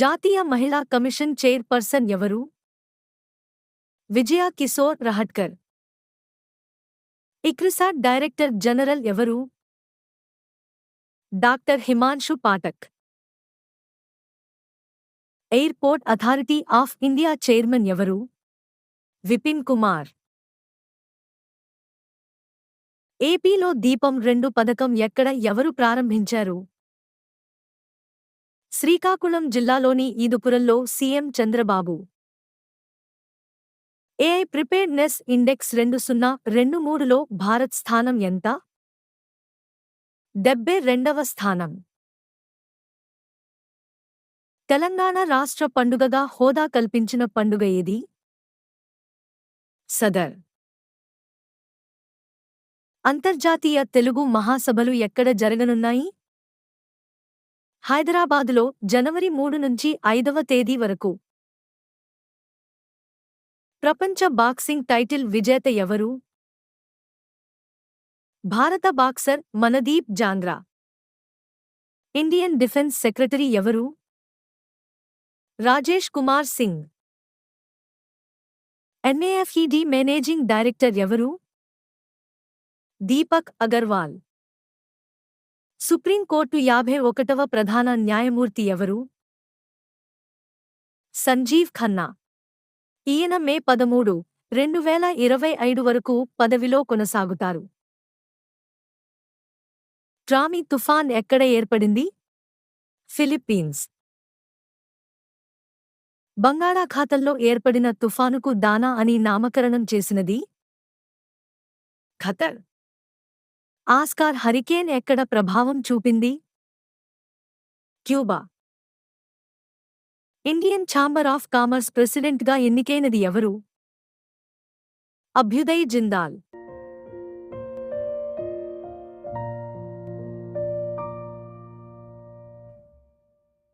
జాతీయ మహిళా commission chairperson ఎవరు? విజయ కిశోర్ రహట్కర్. ఇక్రిసాట్ డైరెక్టర్ జనరల్ ఎవరు? Doctor Himanshu Pathak. Airport authority of India chairman ఎవరు? విపిన్ కుమార్. ఏపీలో దీపం 2 పథకం ఎక్కడ ఎవరు ప్రారంభించారు? శ్రీకాకుళం జిల్లాలోని ఈదుపురంలో CM Chandrababu. AI preparedness index 2023లో భారత్ స్థానం ఎంత? 72వ స్థానం. తెలంగాణ రాష్ట్ర పండుగగా హోదా కల్పించిన పండుగ ఏది? సదర్. అంతర్జాతీయ తెలుగు మహాసభలు ఎక్కడ జరగనున్నాయి? హైదరాబాదులో జనవరి 3 నుంచి 5వ తేదీ వరకు. ప్రపంచ బాక్సింగ్ టైటిల్ విజేత ఎవరు? భారత boxer Mandeep Jangra. Indian defence secretary ఎవరు? Rajesh Kumar Singh. NAFED managing director ఎవరు? దీపక్ అగర్వాల్. సుప్రీంకోర్టు 51వ ప్రధాన న్యాయమూర్తి ఎవరు? సంజీవ్ ఖన్నా. ఈయన మే 13, 2025 వరకు పదవిలో కొనసాగుతారు. ట్రామీ తుఫాన్ ఎక్కడ ఏర్పడింది? ఫిలిప్పీన్స్. బంగాళాఖాతంలో ఏర్పడిన తుఫానుకు దానా అని నామకరణం చేసినది? ఖతర్. ఆస్కార్ హరికేన్ ఎక్కడ ప్రభావం చూపింది? Cuba. Indian chamber of commerce ప్రెసిడెంట్గా ఎన్నికైనది ఎవరు? అభ్యుదయ్ జిందాల్.